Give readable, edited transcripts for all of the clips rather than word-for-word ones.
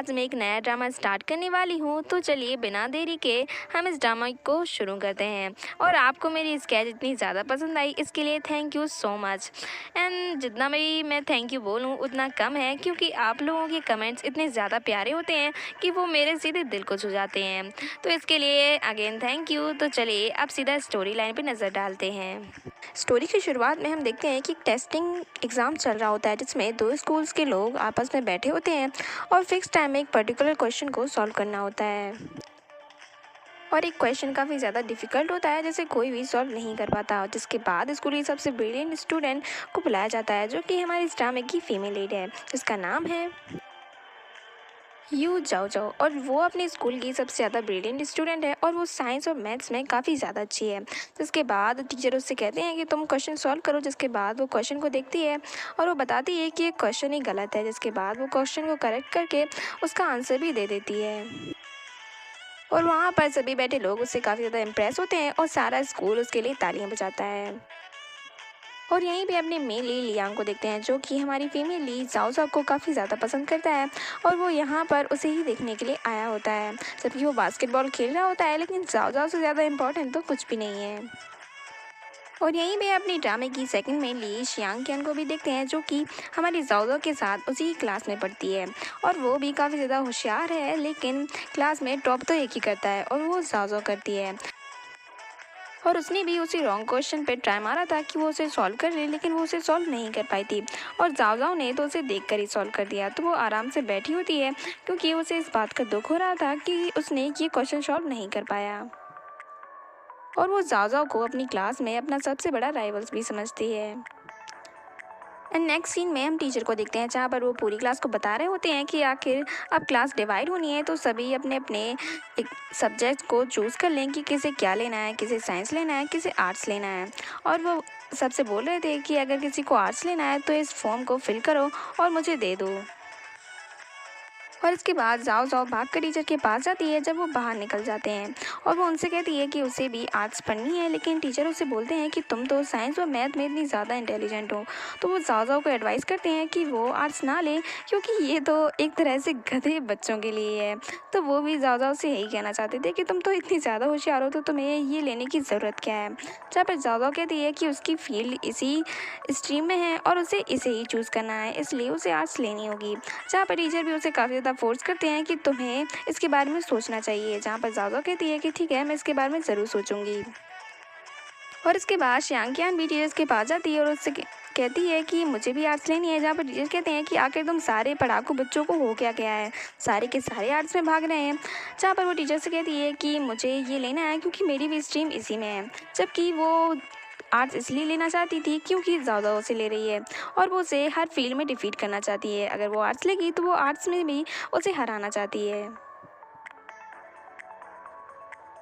आज मैं एक नया ड्रामा स्टार्ट करने वाली हूँ, तो चलिए बिना देरी के हम इस ड्रामा को शुरू करते हैं। और आपको मेरी स्केच इतनी ज़्यादा पसंद आई, इसके लिए thank you so much. And जितना भी मैं थैंक यू बोलूँ उतना कम है, क्योंकि आप लोगों के कमेंट्स इतने ज़्यादा प्यारे होते हैं कि वो मेरे सीधे दिल को छू जाते हैं। तो इसके लिए अगेन थैंक यू। तो चलिए अब सीधा स्टोरी लाइन पर नज़र डालते हैं। स्टोरी की शुरुआत में हम देखते हैं कि एक टेस्टिंग एग्ज़ाम चल रहा होता है, जिसमें दो स्कूल्स के लोग आपस में बैठे होते हैं और फिक्स टाइम में एक पर्टिकुलर क्वेश्चन को सॉल्व करना होता है। और एक क्वेश्चन काफ़ी ज़्यादा डिफिकल्ट होता है, जिसे कोई भी सॉल्व नहीं कर पाता। जिसके बाद स्कूल की सबसे ब्रिलियंट स्टूडेंट को बुलाया जाता है, जो कि हमारी इस ड्रामे की फीमेल लीड है, जिसका नाम है यू जाओ जाओ। और वो अपने स्कूल की सबसे ज़्यादा ब्रिलियंट स्टूडेंट है, और वो साइंस और मैथ्स में काफ़ी ज़्यादा अच्छी है। जिसके बाद टीचर उससे कहते हैं कि तुम क्वेश्चन सॉल्व करो। जिसके बाद वो क्वेश्चन को देखती है और वो बताती है कि ये क्वेश्चन ही गलत है। जिसके बाद वो क्वेश्चन को करेक्ट करके उसका आंसर भी दे देती है। और वहाँ पर सभी बैठे लोग उससे काफ़ी ज़्यादा इम्प्रेस होते हैं और सारा स्कूल उसके लिए तालियां बजाता है। और यहीं पे अपने मेन लीड लियांग को देखते हैं, जो कि हमारी फीमेल लीड जाओ जाओ को काफ़ी ज़्यादा पसंद करता है, और वो यहाँ पर उसे ही देखने के लिए आया होता है। जबकि वो बास्केटबॉल खेल रहा होता है, लेकिन जाओ जाओ से ज़्यादा इम्पोर्टेंट तो कुछ भी नहीं है। और यहीं पे अपनी ड्रामे की सेकंड मेन लीड शियांग कियान को भी देखते हैं, जो कि हमारी जाओ जाओ के साथ उसी ही क्लास में पढ़ती है। और वो भी काफ़ी ज़्यादा होशियार है, लेकिन क्लास में टॉप तो एक ही करता है, और वो जाओ जाओ करती है। और उसने भी उसी रॉन्ग क्वेश्चन पे ट्राई मारा था कि वो उसे सॉल्व कर ले, लेकिन वो उसे सॉल्व नहीं कर पाई थी। और जाओ जाओ ने तो उसे देख कर ही सॉल्व कर दिया। तो वो आराम से बैठी होती है, क्योंकि उसे इस बात का दुख हो रहा था कि उसने ये क्वेश्चन सॉल्व नहीं कर पाया। और वो जाओ जाओ को अपनी क्लास में अपना सबसे बड़ा राइवल्स भी समझती है। एंड नेक्स्ट सीन में हम टीचर को देखते हैं, जहाँ पर वो पूरी क्लास को बता रहे होते हैं कि आखिर अब क्लास डिवाइड होनी है, तो सभी अपने अपने एक सब्जेक्ट को चूज़ कर लें कि किसे क्या लेना है, किसे साइंस लेना है, किसे आर्ट्स लेना है। और वो सबसे बोल रहे थे कि अगर किसी को आर्ट्स लेना है तो इस फॉर्म को फिल करो और मुझे दे दो। और इसके बाद जाओ जाओ भाग कर टीचर के पास जाती है जब वो बाहर निकल जाते हैं, और वो उनसे कहती है कि उसे भी आर्ट्स पढ़नी है। लेकिन टीचर उसे बोलते हैं कि तुम तो साइंस और मैथ में इतनी ज़्यादा इंटेलिजेंट हो। तो वो जाओ जाओ को एडवाइस करते हैं कि वो आर्ट्स ना ले, क्योंकि ये तो एक तरह से गधे बच्चों के लिए है। तो वो भी जाओ जाओ से यही कहना चाहते थे कि तुम तो इतनी ज़्यादा होशियार हो, तो तुम्हें ये लेने की ज़रूरत क्या है। जहाँ पर जाओ जाओ कहती है कि उसकी फील्ड इसी स्ट्रीम में है और उसे इसे ही चूज़ करना है, इसलिए उसे आर्ट्स लेनी होगी। जहाँ पर टीचर भी उसे काफ़ी ज़्यादा फोर्स करते हैं कि तुम्हें इसके बारे में सोचना चाहिए। जहाँ पर जाओ जाओ कहती है कि ठीक है, मैं इसके बारे में ज़रूर सोचूंगी। और इसके बाद शियांग कियान भी टीचर्स के पास जाती है और उससे कहती है कि मुझे भी आर्ट्स लेनी है। जहाँ पर टीचर्स कहते हैं कि आखिर तुम सारे पढ़ाकू बच्चों को हो क्या गया है, सारे के सारे आर्ट्स में भाग रहे हैं। जहाँ पर वो टीचर से कहती है कि मुझे ये लेना है क्योंकि मेरी भी स्ट्रीम इसी में है। जबकि वो आर्ट्स इसलिए लेना चाहती थी क्योंकि ज़्यादा उसे ले रही है, और वो उसे हर फील्ड में डिफीट करना चाहती है। अगर वो आर्ट्स लेगी तो वो आर्ट्स में भी उसे हराना चाहती है।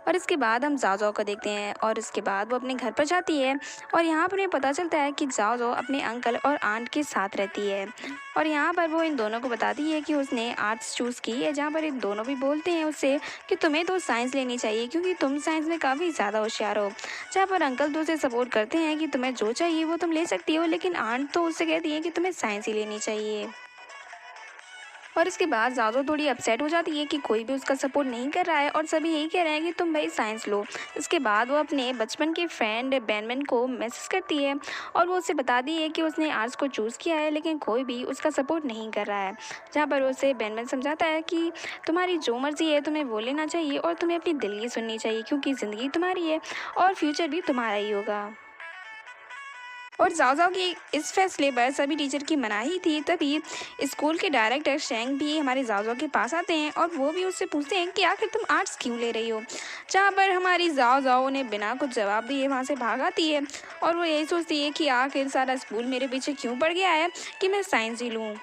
और इसके बाद हम जाओ जाओ को देखते हैं, और इसके बाद वो अपने घर पर जाती है। और यहाँ पर हमें पता चलता है कि जाओ जाओ अपने अंकल और आंट के साथ रहती है। और यहाँ पर वो इन दोनों को बताती है कि उसने आर्ट्स चूज़ की है। जहाँ पर इन दोनों भी बोलते हैं उससे कि तुम्हें तो साइंस लेनी चाहिए, क्योंकि तुम साइंस में काफ़ी ज़्यादा होशियार हो। जहाँ पर अंकल तो उसे सपोर्ट करते हैं कि तुम्हें जो चाहिए वो तुम ले सकती हो, लेकिन आंट तो उससे कहती है कि तुम्हें साइंस ही लेनी चाहिए। और इसके बाद ज़्यादा थोड़ी अपसेट हो जाती है कि कोई भी उसका सपोर्ट नहीं कर रहा है, और सभी यही कह रहे हैं कि तुम भाई साइंस लो। इसके बाद वो अपने बचपन के फ्रेंड बैनमैन को मैसेज करती है, और वो उसे बताती है कि उसने आर्ट्स को चूज़ किया है, लेकिन कोई भी उसका सपोर्ट नहीं कर रहा है। जहाँ पर उसे बैनमैन समझाता है कि तुम्हारी जो मर्ज़ी है तुम्हें वो लेना चाहिए, और तुम्हें अपनी दिल की सुननी चाहिए, क्योंकि ज़िंदगी तुम्हारी है और फ्यूचर भी तुम्हारा ही होगा। और जाओ जाओ की इस फैसले पर सभी टीचर की मनाही थी। तभी स्कूल के डायरेक्टर शेंग भी हमारे जाओ जाओ के पास आते हैं, और वो भी उससे पूछते हैं कि आखिर तुम आर्ट्स क्यों ले रही हो। जहाँ पर हमारी जाओ जाओ उन्हें बिना कुछ जवाब दिए वहाँ से भाग आती है, और वो यही सोचती है कि आखिर सारा स्कूल मेरे पीछे क्यों पड़ गया है कि मैं साइंस ही लूँ।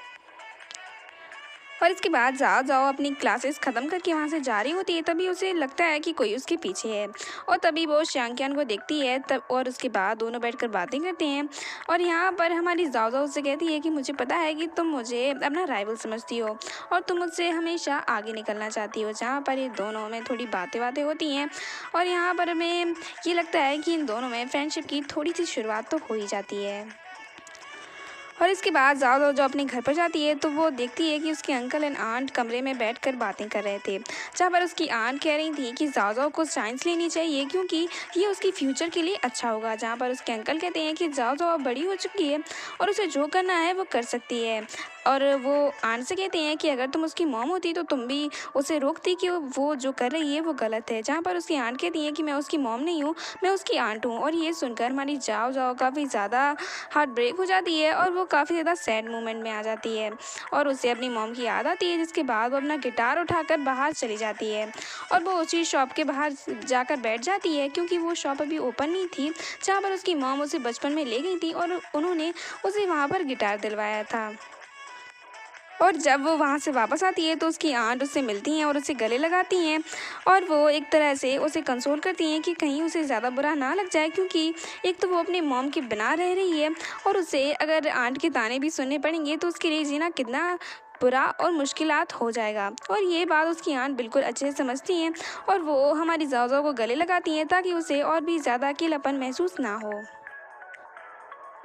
और इसके बाद जाओ जाओ अपनी क्लासेस ख़त्म करके वहाँ से जा रही होती है। तभी उसे लगता है कि कोई उसके पीछे है, और तभी वो शांग्यान को देखती है तब। और उसके बाद दोनों बैठकर बातें करते हैं, और यहाँ पर हमारी जाओ जाओ उससे कहती है कि मुझे पता है कि तुम मुझे अपना राइवल समझती हो, और तुम मुझसे हमेशा आगे निकलना चाहती हो। जहाँ पर ये दोनों में थोड़ी बातें बातें होती हैं, और यहाँ पर हमें ये लगता है कि इन दोनों में फ्रेंडशिप की थोड़ी सी शुरुआत तो हो ही जाती है। और इसके बाद ज़ाओ ज़ाओ जो अपने घर पर जाती है तो वो देखती है कि उसके अंकल एंड आंट कमरे में बैठकर बातें कर रहे थे, जहाँ पर उसकी आंट कह रही थी कि ज़ाओ ज़ाओ को साइंस लेनी चाहिए क्योंकि ये उसकी फ्यूचर के लिए अच्छा होगा। जहाँ पर उसके अंकल कहते हैं कि ज़ाओ ज़ाओ अब बड़ी हो चुकी है और उसे जो करना है वो कर सकती है। और वो आंट से कहते हैं कि अगर तुम उसकी मॉम होती तो तुम भी उसे रोकती कि वो जो कर रही है वो गलत है। जहाँ पर उसकी आंट कहती हैं कि मैं उसकी मॉम नहीं हूँ, मैं उसकी आंट हूँ। और ये सुनकर हमारी ज़ाओ ज़ाओ काफ़ी ज़्यादा हार्ट ब्रेक हो जाती है और वो काफ़ी ज़्यादा सैड मोमेंट में आ जाती है और उसे अपनी मॉम की याद आती है, जिसके बाद वो अपना गिटार उठाकर बाहर चली जाती है और वो उसी शॉप के बाहर जाकर बैठ जाती है क्योंकि वो शॉप अभी ओपन नहीं थी, जहाँ पर उसकी मॉम उसे बचपन में ले गई थी और उन्होंने उसे वहाँ पर गिटार दिलवाया था। और जब वो वहाँ से वापस आती है तो उसकी आंट उससे मिलती हैं और उसे गले लगाती हैं और वो एक तरह से उसे कंसोल करती हैं कि कहीं उसे ज़्यादा बुरा ना लग जाए, क्योंकि एक तो वो अपने मॉम के बिना रह रही है और उसे अगर आंट के ताने भी सुनने पड़ेंगे तो उसके लिए जीना कितना बुरा और मुश्किलात हो जाएगा। और ये बात उसकी आंट बिल्कुल अच्छे से समझती हैं और वो हमारी ज़ाओ ज़ाओ को गले लगाती हैं ताकि उसे और भी ज़्यादा अकेलापन महसूस ना हो।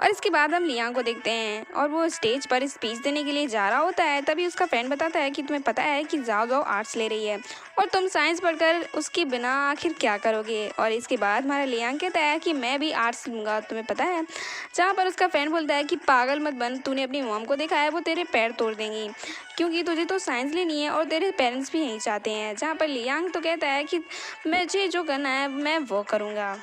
और इसके बाद हम लियांग को देखते हैं और वो स्टेज पर स्पीच देने के लिए जा रहा होता है। तभी उसका फ्रेंड बताता है कि तुम्हें पता है कि ज़ाओ ज़ाओ आर्ट्स ले रही है और तुम साइंस पढ़कर उसके बिना आखिर क्या करोगे। और इसके बाद हमारा लियांग कहता है कि मैं भी आर्ट्स लूँगा, तुम्हें पता है। जहाँ पर उसका फ्रेंड बोलता है कि पागल मत बन, तूने अपनी मॉम को देखा है, वो तेरे पैर तोड़ देंगी क्योंकि तुझे तो साइंस लेनी है और तेरे पेरेंट्स भी यही चाहते हैं। जहाँ पर लियांग तो कहता है कि मुझे जो करना है मैं वो करूँगा।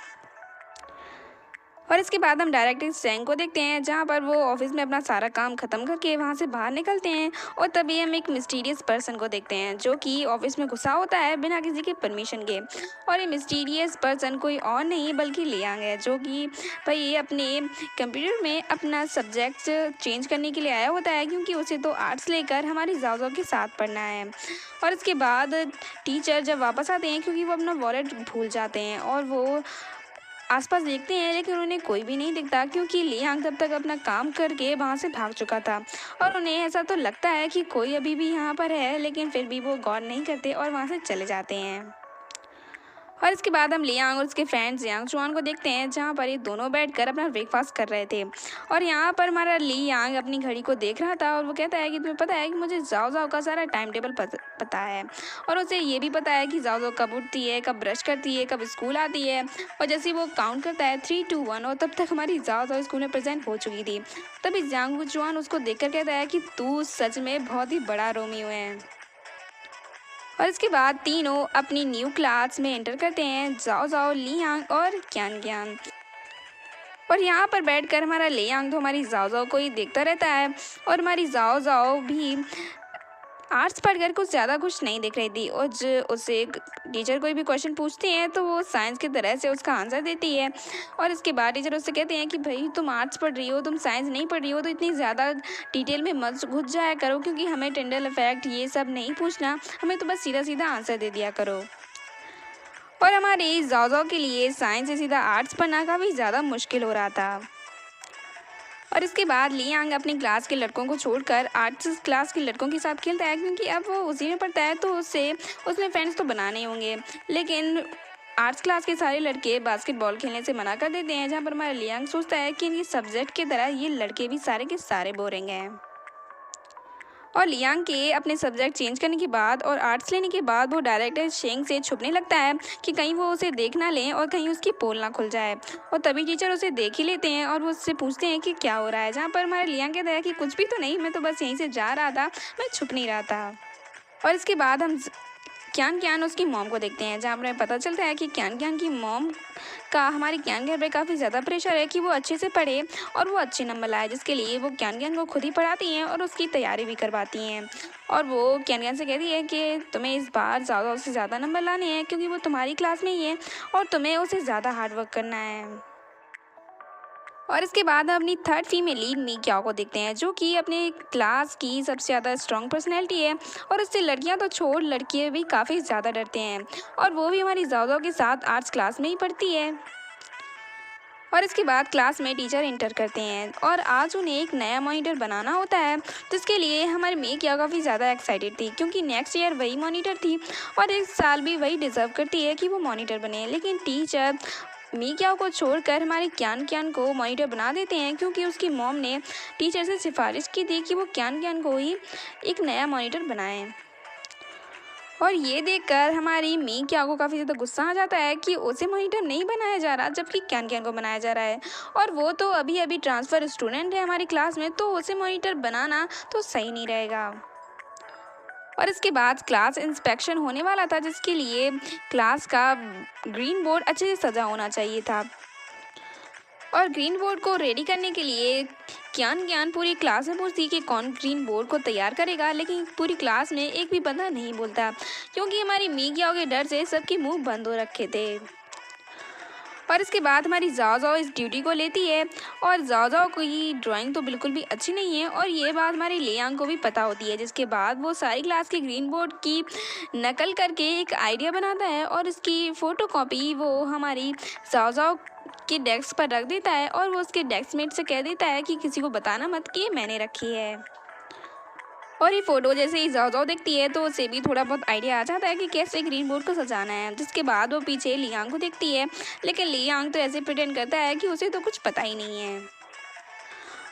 और इसके बाद हम डायरेक्ट सैंग को देखते हैं, जहाँ पर वो ऑफिस में अपना सारा काम खत्म करके वहाँ से बाहर निकलते हैं और तभी हम एक मिस्टीरियस पर्सन को देखते हैं जो कि ऑफिस में घुसा होता है बिना किसी के परमिशन के। और ये मिस्टीरियस पर्सन कोई और नहीं बल्कि लियांग है, जो कि भाई ये अपने कंप्यूटर में अपना सब्जेक्ट चेंज करने के लिए आया होता है क्योंकि उसे तो आर्ट्स लेकर हमारी ज़ाओ ज़ाओ के साथ पढ़ना है। और इसके बाद टीचर जब वापस आते हैं क्योंकि वो अपना वॉलेट भूल जाते हैं और वो आसपास देखते हैं लेकिन उन्हें कोई भी नहीं दिखता क्योंकि लियांग तब तक अपना काम करके वहाँ से भाग चुका था। और उन्हें ऐसा तो लगता है कि कोई अभी भी यहाँ पर है, लेकिन फिर भी वो गौर नहीं करते और वहाँ से चले जाते हैं। और इसके बाद हम लियांग और उसके फ्रेंड्स यांग चुआन को देखते हैं, जहाँ पर ये दोनों बैठकर अपना ब्रेकफास्ट कर रहे थे। और यहाँ पर हमारा लियांग अपनी घड़ी को देख रहा था और वो कहता है कि तुम्हें पता है कि मुझे ज़ाओ ज़ाओ का सारा टाइम टेबल पता है और उसे ये भी पता है कि ज़ाओ ज़ाओ कब उठती है, कब ब्रश करती है, कब स्कूल आती है। और जैसे वो काउंट करता है 3 2 1 और तब तक हमारी ज़ाओ ज़ाओ स्कूल में प्रेजेंट हो चुकी थी। तभी यांग चुआन उसको देखकर कहता है कि तू सच में बहुत ही बड़ा रोमियो है। और इसके बाद तीनों अपनी न्यू क्लास में एंटर करते हैं, ज़ाओ ज़ाओ, लियांग और क्यान क्यान। और यहाँ पर बैठकर हमारा लियांग तो हमारी ज़ाओ ज़ाओ को ही देखता रहता है और हमारी ज़ाओ ज़ाओ भी आर्ट्स पढ़कर कुछ ज़्यादा खुश नहीं दिख रही थी। और उससे टीचर कोई भी क्वेश्चन पूछती हैं तो वो साइंस की तरह से उसका आंसर देती है। और इसके बाद टीचर उससे कहते हैं कि भाई तुम आर्ट्स पढ़ रही हो, तुम साइंस नहीं पढ़ रही हो, तो इतनी ज़्यादा डिटेल में मत घुस जाया करो क्योंकि हमें टिंडल इफेक्ट ये सब नहीं पूछना, हमें तो बस सीधा सीधा आंसर दे दिया करो। और हमारे ज़ाओ ज़ाओ के लिए साइंस से सीधा आर्ट्स पढ़ना काफ़ी ज़्यादा मुश्किल हो रहा था। और इसके बाद लियांग अपनी क्लास के लड़कों को छोड़कर आर्ट्स क्लास के लड़कों के साथ खेलता है क्योंकि अब वो उसी में पढ़ता है तो उसमें फ्रेंड्स तो बनाने होंगे। लेकिन आर्ट्स क्लास के सारे लड़के बास्केटबॉल खेलने से मना कर देते हैं, जहाँ पर हमारा लियांग सोचता है कि इनके सब्जेक्ट की तरह ये लड़के भी सारे के सारे बोरिंग हैं। और लियांग के अपने सब्जेक्ट चेंज करने के बाद और आर्ट्स लेने के बाद वो डायरेक्टर शेंग से छुपने लगता है कि कहीं वो उसे देख ना लें और कहीं उसकी पोल ना खुल जाए। और तभी टीचर उसे देख ही लेते हैं और वो उससे पूछते हैं कि क्या हो रहा है, जहाँ पर हमारा लियांग कहता है कि कुछ भी तो नहीं, मैं तो बस यहीं से जा रहा था, मैं छुप नहीं रहा था। और इसके बाद हम क्यान क्यान उसकी मॉम को देखते हैं, जहाँ पर हमें पता चलता है कि क्यान क्यान की मॉम का हमारी क्यान क्यान पर काफ़ी ज़्यादा प्रेशर है कि वो अच्छे से पढ़े और वो अच्छे नंबर लाए, जिसके लिए वो क्यान क्यान को खुद ही पढ़ाती हैं और उसकी तैयारी भी करवाती हैं। और वो क्यान क्यान से कहती है कि तुम्हें इस बार ज़्यादा से ज़्यादा नंबर लाने हैं क्योंकि वो तुम्हारी क्लास में ही है और तुम्हें उसे ज़्यादा हार्डवर्क करना है। और इसके बाद हम अपनी third female lead me Kyaw को देखते हैं, जो कि अपने क्लास की सबसे ज़्यादा स्ट्रॉन्ग पर्सनैलिटी है और उससे लड़कियां तो छोड़ लड़के भी काफ़ी ज़्यादा डरते हैं। और वो भी हमारी ज़ाओ ज़ाओ के साथ आर्ट्स क्लास में ही पढ़ती है। और इसके बाद क्लास में टीचर इंटर करते हैं और आज उन्हें एक नया मॉनिटर बनाना होता है, जिसके लिए हमारी मे क्या काफ़ी ज़्यादा एक्साइटेड थी क्योंकि नेक्स्ट ईयर वही मॉनिटर थी और इस साल भी वही डिज़र्व करती है कि वो मॉनिटर बने। लेकिन टीचर मीक्याओ को छोड़कर हमारे क्यान क्यान को मॉनिटर बना देते हैं, क्योंकि उसकी मॉम ने टीचर से सिफारिश की थी कि वो क्यान क्यान को ही एक नया मॉनिटर बनाएं। और ये देखकर हमारी मीक्याओ को काफ़ी ज़्यादा गुस्सा आ जाता है कि उसे मॉनिटर नहीं बनाया जा रहा, जबकि क्यान क्यान को बनाया जा रहा है, और वो तो अभी अभी ट्रांसफ़र स्टूडेंट है हमारी क्लास में, तो उसे मॉनिटर बनाना तो सही नहीं रहेगा। और इसके बाद क्लास इंस्पेक्शन होने वाला था, जिसके लिए क्लास का ग्रीन बोर्ड अच्छे से सजा होना चाहिए था। और ग्रीन बोर्ड को रेडी करने के लिए क्यान क्यान पूरी क्लास में पूछती कि कौन ग्रीन बोर्ड को तैयार करेगा, लेकिन पूरी क्लास में एक भी बंदा नहीं बोलता, क्योंकि हमारी मीक्याओ के डर से सबके मुंह बंद हो रखे थे। और इसके बाद हमारी जाओ जाओ इस ड्यूटी को लेती है, और जाओ जाओ की ड्राइंग तो बिल्कुल भी अच्छी नहीं है, और ये बात हमारी लियांग को भी पता होती है, जिसके बाद वो सारी क्लास के ग्रीन बोर्ड की नकल करके एक आइडिया बनाता है, और इसकी फ़ोटोकॉपी वो हमारी जाओ जाओ के डेस्क पर रख देता है, और वो उसके डेस्कमेट से कह देता है कि किसी को बताना मत कि मैंने रखी है। और ये फ़ोटो जैसे ही जाओ जाओ देखती है, तो उसे भी थोड़ा बहुत आइडिया आ जाता है कि कैसे ग्रीन बोर्ड को सजाना है, जिसके बाद वो पीछे लियांग को देखती है, लेकिन लियांग तो ऐसे प्रिटेंड करता है कि उसे तो कुछ पता ही नहीं है।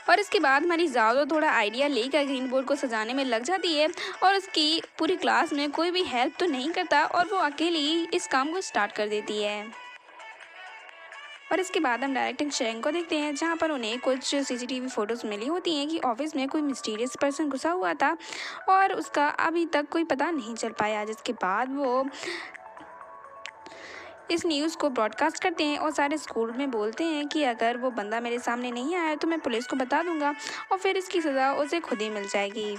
और इसके बाद हमारी जाओ जाओ थोड़ा आइडिया लेकर ग्रीन बोर्ड को सजाने में लग जाती है, और उसकी पूरी क्लास में कोई भी हेल्प तो नहीं करता, और वो अकेली इस काम को स्टार्ट कर देती है। और इसके बाद हम डायरेक्टिंग शेयरिंग को देखते हैं, जहाँ पर उन्हें कुछ सीसीटीवी फ़ोटोज़ मिली होती हैं कि ऑफिस में कोई मिस्टीरियस पर्सन घुसा हुआ था, और उसका अभी तक कोई पता नहीं चल पाया, जिसके बाद वो इस न्यूज़ को ब्रॉडकास्ट करते हैं और सारे स्कूल में बोलते हैं कि अगर वो बंदा मेरे सामने नहीं आया तो मैं पुलिस को बता दूंगा, और फिर इसकी सज़ा उसे खुद ही मिल जाएगी।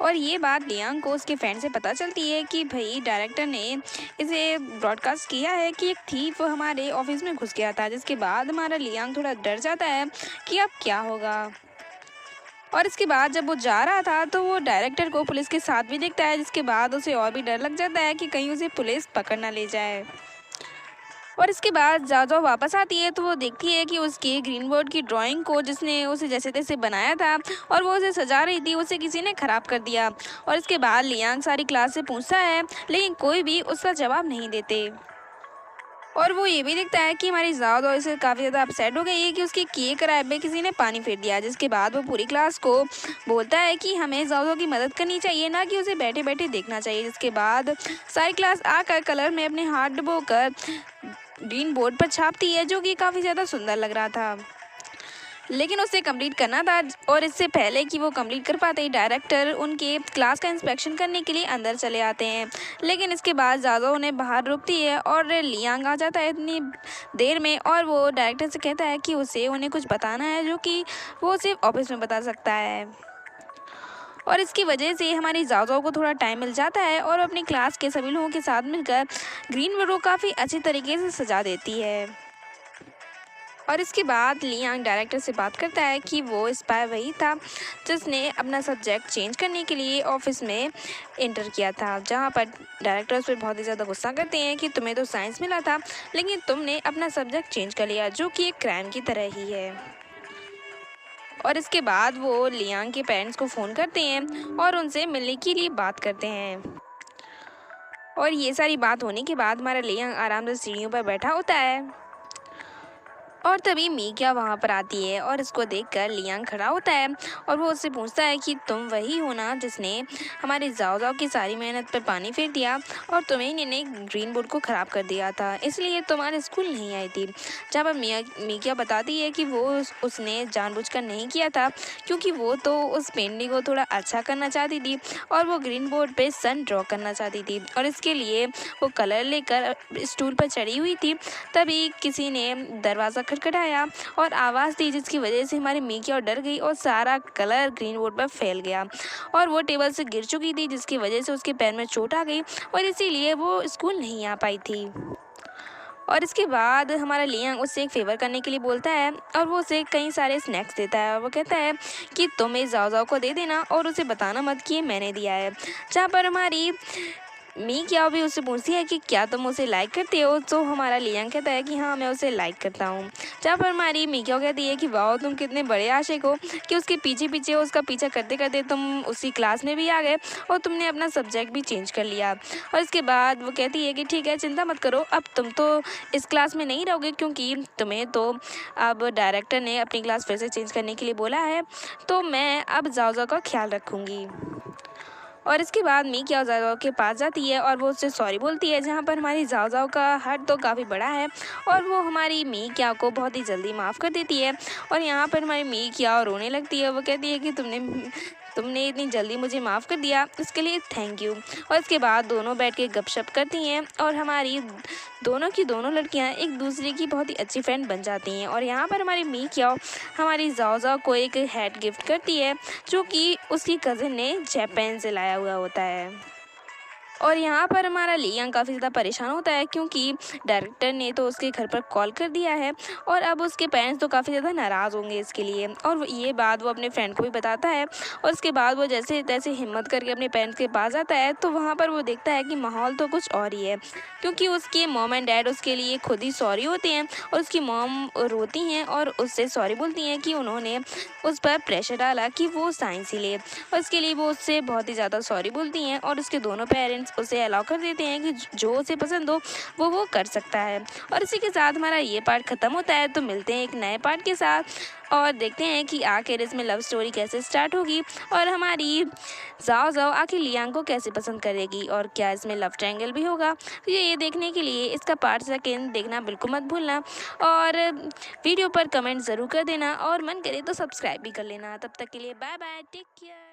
और ये बात लियांग को उसके फ्रेंड से पता चलती है कि भाई डायरेक्टर ने इसे ब्रॉडकास्ट किया है कि एक थीफ हमारे ऑफिस में घुस गया था, जिसके बाद हमारा लियांग थोड़ा डर जाता है कि अब क्या होगा। और इसके बाद जब वो जा रहा था तो वो डायरेक्टर को पुलिस के साथ भी देखता है, जिसके बाद उसे और भी डर लग जाता है कि कहीं उसे पुलिस पकड़ ना ले जाए। और इसके बाद जाओ वापस आती है तो वो देखती है कि उसके ग्रीन बोर्ड की ड्राइंग को, जिसने उसे जैसे तैसे बनाया था और वो उसे सजा रही थी, उसे किसी ने ख़राब कर दिया। और इसके बाद लियांग सारी क्लास से पूछता है, लेकिन कोई भी उसका जवाब नहीं देते। और वो ये भी देखता है कि हमारी जाओ इसे काफ़ी ज़्यादा अपसेट हो गई है कि उसकी किए कराए में किसी ने पानी फेर दिया, जिसके बाद वो पूरी क्लास को बोलता है कि हमें जाओ की मदद करनी चाहिए, ना कि उसे बैठे बैठे देखना चाहिए। जिसके बाद सारी क्लास आकर कलर में अपने हाथ डुबोकर ग्रीन बोर्ड पर छापती है, जो कि काफ़ी ज़्यादा सुंदर लग रहा था, लेकिन उसे कंप्लीट करना था। और इससे पहले कि वो कंप्लीट कर पाते ही डायरेक्टर उनके क्लास का इंस्पेक्शन करने के लिए अंदर चले आते हैं, लेकिन इसके बाद जादो उन्हें बाहर रोकती है और लियांग आ जाता है इतनी देर में, और वो डायरेक्टर से कहता है कि उसे उन्हें कुछ बताना है जो कि वो सिर्फ ऑफिस में बता सकता है। और इसकी वजह से हमारी जाओ को थोड़ा टाइम मिल जाता है और अपनी क्लास के सभी लोगों के साथ मिलकर ग्रीन बोर्ड को काफ़ी अच्छी तरीके से सजा देती है। और इसके बाद लियांग डायरेक्टर से बात करता है कि वो स्पाई वही था जिसने अपना सब्जेक्ट चेंज करने के लिए ऑफिस में इंटर किया था, जहाँ पर डायरेक्टर उस पर बहुत ही ज़्यादा गुस्सा करते हैं कि तुम्हें तो साइंस मिला था, लेकिन तुमने अपना सब्जेक्ट चेंज कर लिया, जो कि एक क्राइम की तरह ही है। और इसके बाद वो लियांग के पेरेंट्स को फ़ोन करते हैं और उनसे मिलने के लिए बात करते हैं। और ये सारी बात होने के बाद हमारा लियांग आराम से सीढ़ियों पर बैठा होता है, और तभी मीक्या वहाँ पर आती है और इसको देखकर लियांग खड़ा होता है और वो उससे पूछता है कि तुम वही हो ना जिसने हमारे जाओ की सारी मेहनत पर पानी फेर दिया और तुम्हें ने ग्रीन बोर्ड को ख़राब कर दिया था, इसलिए तुम्हारे स्कूल नहीं आई थी। जहाँ पर मीक्या बताती है कि वो उसने जानबूझकर नहीं किया था, क्योंकि वो तो उस पेंटिंग को थोड़ा अच्छा करना चाहती थी और वो ग्रीन बोर्ड पर सन ड्रॉ करना चाहती थी, और इसके लिए वो कलर लेकर स्टूल पर चढ़ी हुई थी। तभी किसी ने दरवाज़ा खटखटाया और आवाज़ दी, जिसकी वजह से हमारी मीक्या डर गई और सारा कलर ग्रीन बोर्ड पर फैल गया, और वो टेबल से गिर चुकी थी, जिसकी वजह से उसके पैर में चोट आ गई और इसीलिए वो स्कूल नहीं आ पाई थी। और इसके बाद हमारा लियांग उससे एक फेवर करने के लिए बोलता है और वो उसे कई सारे स्नैक्स देता है, और वो कहता है कि तुम इस जाओ को दे देना और उसे बताना मत कि मैंने दिया है। जहाँ पर हमारी मी क्या भी उससे पूछती है कि क्या तुम उसे लाइक करते हो, तो हमारा लियांग कहता है कि हाँ मैं उसे लाइक करता हूँ। जहाँ पर हमारी मी क्या कहती है कि वाह तुम कितने बड़े आशिक हो कि उसके पीछे पीछे उसका पीछा करते करते तुम उसी क्लास में भी आ गए और तुमने अपना सब्जेक्ट भी चेंज कर लिया। और इसके बाद वो कहती है कि ठीक है चिंता मत करो, अब तुम तो इस क्लास में नहीं रहोगे क्योंकि तुम्हें तो अब डायरेक्टर ने अपनी क्लास फिर से चेंज करने के लिए बोला है, तो मैं अब जाओ का ख्याल रखूँगी। और इसके बाद मी क्या जाओ के पास जाती है और वो उससे सॉरी बोलती है, जहाँ पर हमारी जाओ का हट तो काफ़ी बड़ा है और वो हमारी मी क्या को बहुत ही जल्दी माफ़ कर देती है। और यहाँ पर हमारी मी क्या रोने लगती है, वो कहती है कि तुमने इतनी जल्दी मुझे माफ़ कर दिया, इसके लिए थैंक यू। और इसके बाद दोनों बैठ के गपशप करती हैं और हमारी दोनों की दोनों लड़कियां एक दूसरे की बहुत ही अच्छी फ्रेंड बन जाती हैं। और यहाँ पर हमारी मी क्या हमारी जाओ को एक हैट गिफ्ट करती है जो कि उसकी कज़न ने जापान से लाया हुआ होता है। और यहाँ पर हमारा लियांग काफ़ी ज़्यादा परेशान होता है क्योंकि डायरेक्टर ने तो उसके घर पर कॉल कर दिया है और अब उसके पेरेंट्स तो काफ़ी ज़्यादा नाराज़ होंगे इसके लिए। और ये बात वो अपने फ्रेंड को भी बताता है और उसके बाद वो जैसे तैसे हिम्मत करके अपने पेरेंट्स के पास आता है, तो वहाँ पर वो देखता है कि माहौल तो कुछ और ही है क्योंकि उसके मॉम एंड डैड उसके लिए खुद ही सॉरी होते हैं और उसकी मॉम रोती हैं और उससे सॉरी बोलती हैं कि उन्होंने उस पर प्रेशर डाला कि वो साइंस ही ले, और इसके लिए वो उससे बहुत ही ज़्यादा सॉरी बोलती हैं और उसके दोनों पेरेंट्स उसे अलाउ कर देते हैं कि जो उसे पसंद हो वो कर सकता है। और इसी के साथ हमारा ये पार्ट ख़त्म होता है, तो मिलते हैं एक नए पार्ट के साथ और देखते हैं कि आखिर इसमें लव स्टोरी कैसे स्टार्ट होगी और हमारी जाओ आखिर लियांग को कैसे पसंद करेगी और क्या इसमें लव ट्रायंगल भी होगा। तो ये देखने के लिए इसका पार्ट सेकेंड देखना बिल्कुल मत भूलना और वीडियो पर कमेंट ज़रूर कर देना और मन करे तो सब्सक्राइब भी कर लेना। तब तक के लिए बाय बाय, टेक केयर।